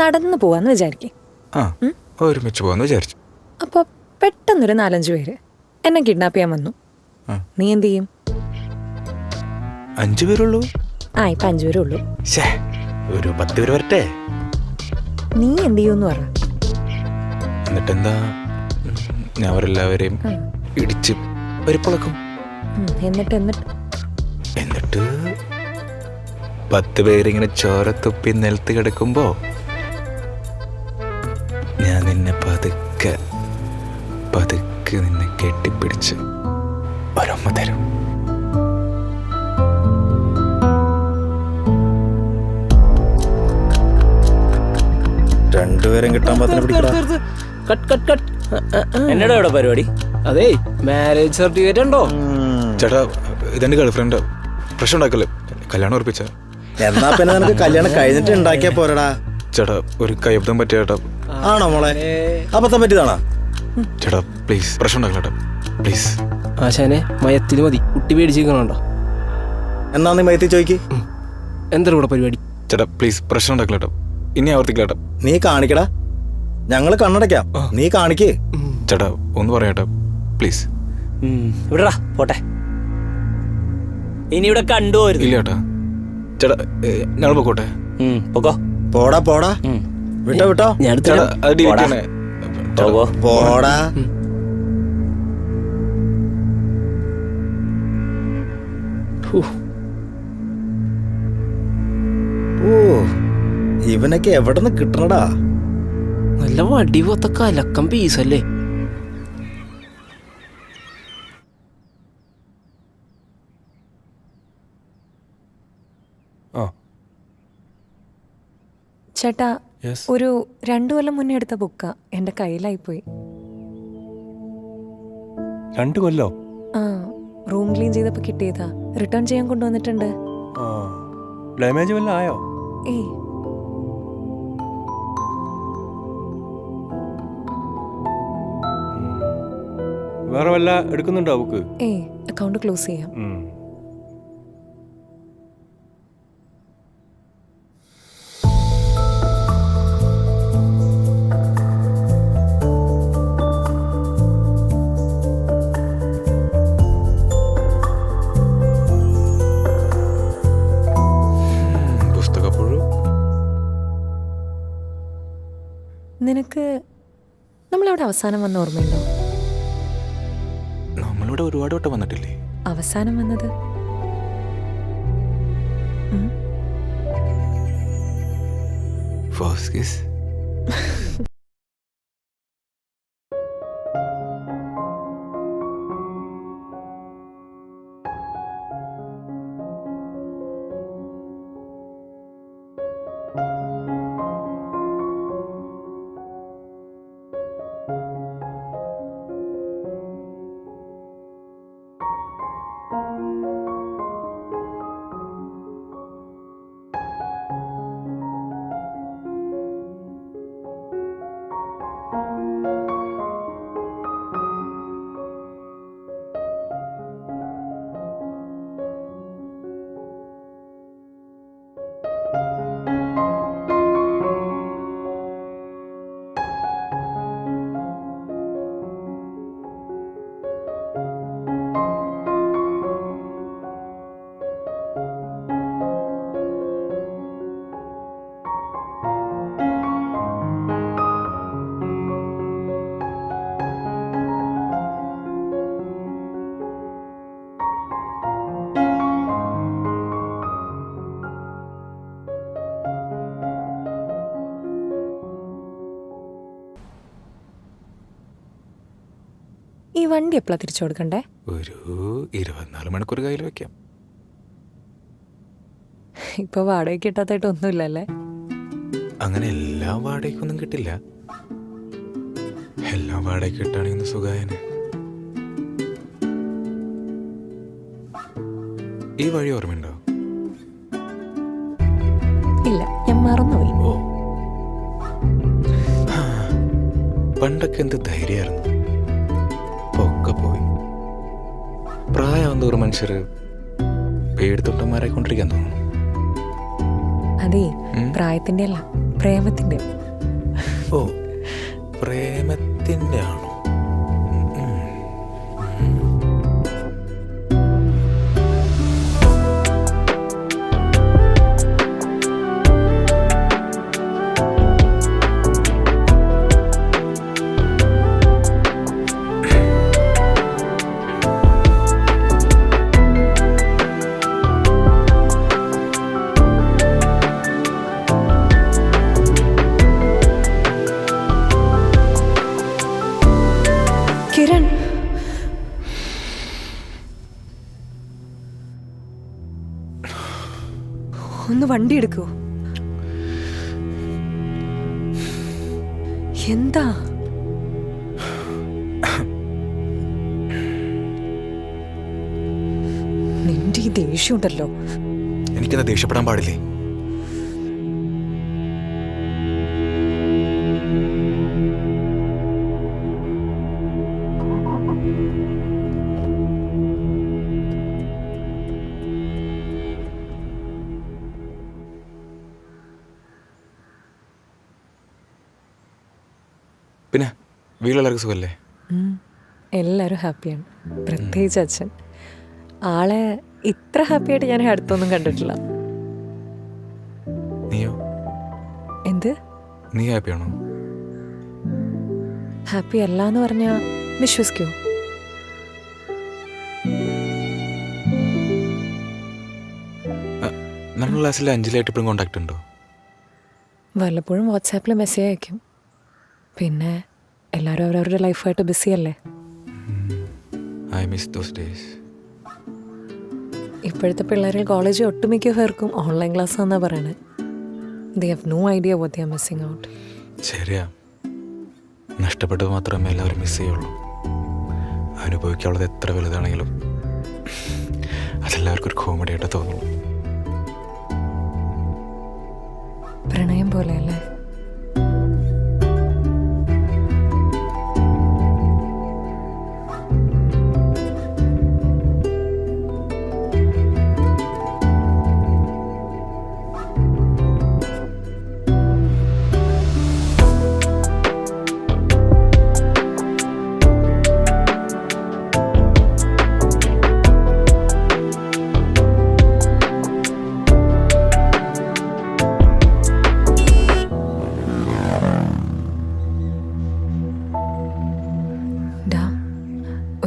നടന്നു പോവാന്ന് വിചാരിക്കും. ഒരുമിച്ച് പോവാന്ന് വിചാരിച്ചു. അപ്പോൾ പെട്ടെന്നൊരു 4-5 പേര് എന്നെ കിഡ്നാപ്പ് ചെയ്യാൻ വന്നു. നീ എന്ത് ചെയ്യും? 5 പേരുള്ളൂ. ഇപ്പം 5 പേരേ ഉള്ളൂ. ഒരു 10 പേര് വരട്ടെ. നീ എന്ത് ചെയ്യൂന്ന് പറ. എന്നിട്ടെന്താ, ഞാൻ അവരെല്ലാവരെയും ഇടിച്ച് പരിപ്പളക്കും. എന്നിട്ട് 10 പേരിങ്ങനെ ചോരത്തുപ്പി നിലത്ത് കിടക്കുമ്പോ ഞാൻ നിന്നെ പതുക്കെ നിന്നെ കെട്ടിപ്പിടിച്ച് ഒരമ്മ തരും. രണ്ടുപേരും കിട്ടാൻ എന്നടാ ഇവിടെ പരിപാടി? അതെ, മാരേജ് സർട്ടിഫിക്കറ്റ് ഉണ്ടോ? ചേട്ടാ, ഇതെന്റെ ഗേൾഫ്രണ്ട്. പ്രശ്നം ഉണ്ടാക്കല്ലേ, കല്യാണം ഉറപ്പിച്ച. എന്നാ പിന്നെ നിനക്ക് കല്യാണം കഴിഞ്ഞിട്ട് ഉണ്ടാക്കിയാ പോരടാ. ചേട്ടാ, ഒരു കയ്യബദ്ധം പറ്റിയ ചേട്ടാ. ആണോ മോളെ? അബദ്ധം പറ്റിയതാണോ? ചേട്ടാ പ്ലീസ്, പ്രശ്നം ഉണ്ടാക്കല പ്ലീസ്. ആശാനെ, മയത്തിൽ മതി, കുട്ടി പേടിച്ചിരിക്കണുണ്ടോ? എന്നാ നീ മയത്തിൽ ചോദിക്ക്. എന്താ ഇവിടെ പരിപാടി? ചേട്ടാ പ്ലീസ്, പ്രശ്നം ഉണ്ടാക്കല, ഇനി ആവർത്തിക്കല. നീ കാണിക്കടാ, ഞങ്ങള് കണ്ണടയ്ക്കാം, നീ കാണിക്കേ. ചേട്ടാ ഒന്ന് പറയാട്ടാ പ്ലീസ്. ഇവിടാ പോട്ടെ, ഇനി ഇവിടെ കണ്ടുപോരുത്. ഇല്ല ചേട്ടാ. ചേട്ടാ ഞങ്ങൾ പൊക്കോട്ടെ. പൊക്കോ. പോടാ വിട്ടോ. ചേട്ടാ അത് ഡിലീറ്റ് ചെയ്യണേ. പോടാ. ഓ, ഇവനൊക്കെ എവിടെ നിന്ന് കിട്ടണടാ? നല്ല വടി പോത്ത കലക്കം പീസല്ലേ. ചേട്ടാ, ഒരു 2 കൊല്ലം മുന്നേ എടുത്ത ബുക്കാ എന്റെ കയ്യിലായിപ്പോയി. 2 കൊല്ലോ? റൂം ക്ലീൻ ചെയ്തപ്പോ കിട്ടിയതാ. റിട്ടേൺ ചെയ്യാൻ കൊണ്ടുവന്നിട്ടുണ്ട്. ഡാമേജ് വല്ല ആയോ? വേറെ വല്ല എടുക്കുന്നുണ്ടോ ബുക്ക്? അക്കൗണ്ട് ക്ലോസ് ചെയ്യാം. നിനക്ക് നമ്മളവിടെ അവസാനം വന്ന ഓർമ്മയുണ്ടോ? നമ്മളിവിടെ ഒരുപാട് വട്ടം വന്നിട്ടില്ലേ? അവസാനം വന്നത് ഫസ്റ്റ് കിസ്. ഈ വണ്ടി എപ്പോഴാണ് തിരിച്ചു കൊടുക്കണ്ടേ? ഒരു 24 മണിക്കൂർ കയ്യിൽ വെക്കാം. ഇപ്പൊ വാടകയ്ക്ക് കിട്ടാത്തായിട്ട് ഒന്നുമില്ലല്ലേ? അങ്ങനെ എല്ലാ വാടകയ്ക്കൊന്നും കിട്ടില്ല. എല്ലാ വാടകയ്ക്ക് കിട്ടാണെങ്കിൽ സുഖായനെ. ഈ വഴി ഓർമ്മയുണ്ടോ? ഇല്ല, ഞാൻ മറന്നുപോയി. പണ്ടൊക്കെ എന്ത് ധൈര്യമായിരുന്നു. ഒക്കെ പോയി. പ്രായം തോറും മനുഷ്യർ പേടിത്തൊട്ടന്മാരായിക്കൊണ്ടിരിക്കാൻ തോന്നുന്നു. അതെ, പ്രായത്തിന്റെ അല്ല, പ്രേമത്തിൻ്റെ. ഓ, പ്രേമത്തിൻ്റെ ആണോ? കിരൺ, ഒന്ന് വണ്ടി എടുക്കൂ. എന്താ? നിന്റെ ഈ ദേഷ്യം ഉണ്ടല്ലോ. എനിക്കെന്താ ദേഷ്യപ്പെടാൻ പാടില്ലേ? പിന്നെ വീട്ടിലെല്ലാവർക്കും സുഖമല്ലേ? എല്ലാവരും ഹാപ്പിയാണ്, പ്രത്യേകിച്ച് അച്ഛൻ. ആളെ ഇത്ര ഹാപ്പിയായിട്ട് ഞാൻ അടുത്തൊന്നും കണ്ടിട്ടില്ല. നീയോ? എന്ത് നീ ഹാപ്പിയാണോ? ഹാപ്പി അല്ല എന്ന് പറഞ്ഞാൽ വിശ്വസിക്കോ? നമ്മുടെ ക്ലാസ്സിൽ അഞ്ജലിയായിട്ട് ഇപ്പോഴും കോണ്ടാക്ട് ഉണ്ടോ? വല്ലപ്പോഴും വാട്സാപ്പിൽ മെസ്സേജ് അയക്കും. പിന്നെ എല്ലാവരും അവരവരുടെ ലൈഫായിട്ട് ബിസിയല്ലേ. I miss those days. ഇപ്പോഴത്തെ പിള്ളേരിൽ കോളേജിൽ ഒട്ടുമിക്ക പേർക്കും ഓൺലൈൻ ക്ലാസ് എന്നാണ് പറയണത്. They have no idea what they are missing out. ശരിയാ, നഷ്ടപ്പെട്ടത് മാത്രമേ എല്ലാവരും മിസ് ചെയ്യുള്ളൂ. അനുഭവിക്കാനുള്ളത് എത്ര വലുതാണെങ്കിലും അതെല്ലാവർക്കും ഒരു കോമഡി ആയിട്ട് തോന്നുള്ളൂ. പ്രണയം പോലെയല്ലേ?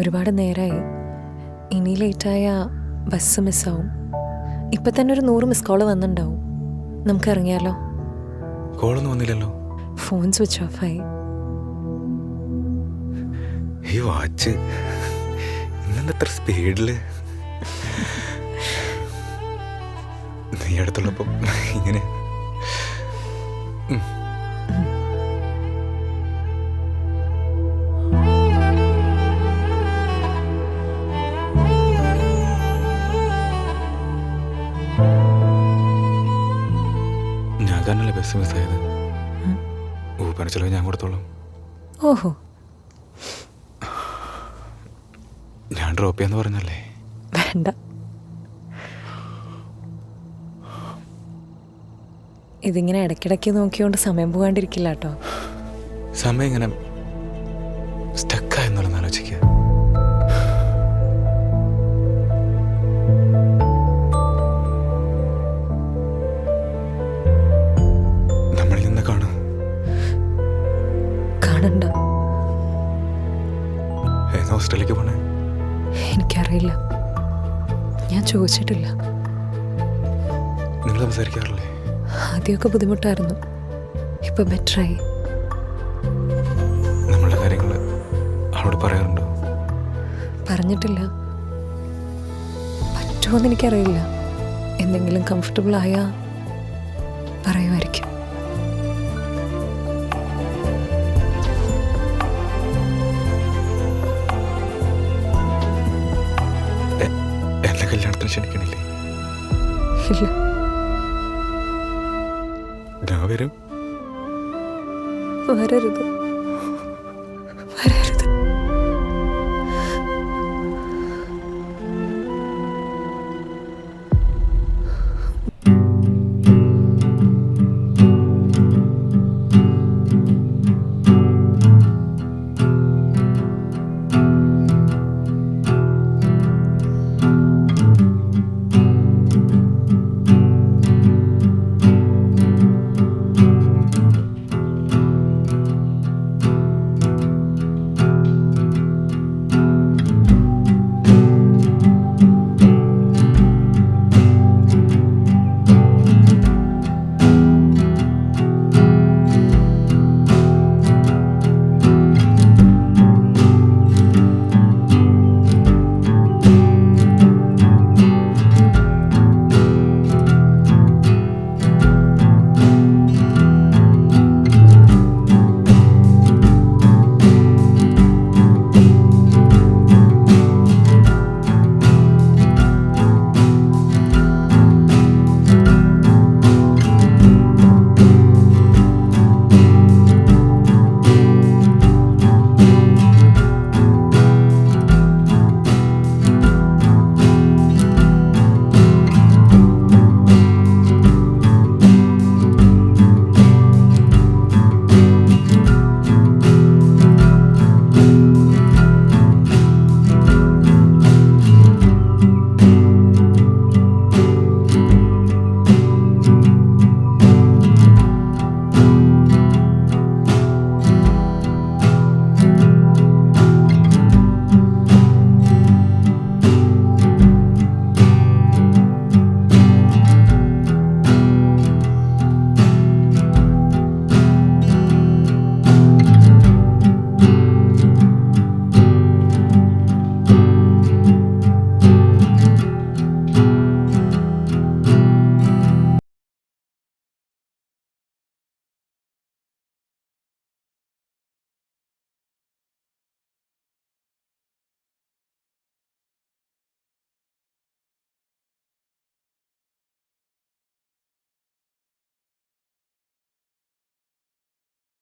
ഒരുപാട് നേരമായി. ഇനി ലേറ്റായ ബസ് മിസ്സാവും. ഇപ്പം തന്നെ ഒരു 100 മിസ് കോള് വന്നിട്ടുണ്ടാവും. നമുക്ക് ഇറങ്ങിയാലോ? കോളൊന്നും വന്നില്ലല്ലോ. ഫോൺ സ്വിച്ച് ഓഫായി. ഈ വാച്ച് ഇന്നെന്താ എത്ര സ്പീഡില്? നീ അടുത്തുള്ളപ്പോ ഇങ്ങനെ ഞാൻ കാരണല്ലേ ബസ് മിസ്സായത്. ഊപ്പറിന് ചിലവ് ഞാൻ കൊടുത്തോളാം. ഓഹോ, ഞാൻ ഡ്രോപ്പ് ചെയ്യാന്ന് പറഞ്ഞല്ലേ? വേണ്ട. ഇതിങ്ങനെ ഇടയ്ക്കിടയ്ക്ക് നോക്കിയോണ്ട് സമയം പോകാണ്ടിരിക്കില്ല കേട്ടോ. സമയം ഇങ്ങനെ സ്റ്റക്കായെന്നുള്ളതെന്ന് ആലോചിക്കുക. നമ്മളിൽ നിന്ന് കാണും. കാണണ്ട. ഏതാ ഹോസ്റ്റലിലേക്ക് പോണേ? എനിക്കറിയില്ല, ഞാൻ ചോദിച്ചിട്ടില്ല. നിങ്ങൾ സംസാരിക്കാറില്ലേ? ആദ്യമൊക്കെ ബുദ്ധിമുട്ടായിരുന്നു, ഇപ്പൊ ബെറ്ററായി. നമ്മളുടെ കാര്യങ്ങൾ അവളോട് പറയാറുണ്ടോ? പറഞ്ഞിട്ടില്ല. പറ്റുമോന്ന് എനിക്കറിയില്ല. എന്തെങ്കിലും കംഫർട്ടബിൾ ആയാ പറയുമായിരിക്കും. എന്റെ കല്യാണത്തിന് ക്ഷണിക്കണില്ലേ? ഇല്ല. ഞാൻ വരും. വരരുത്.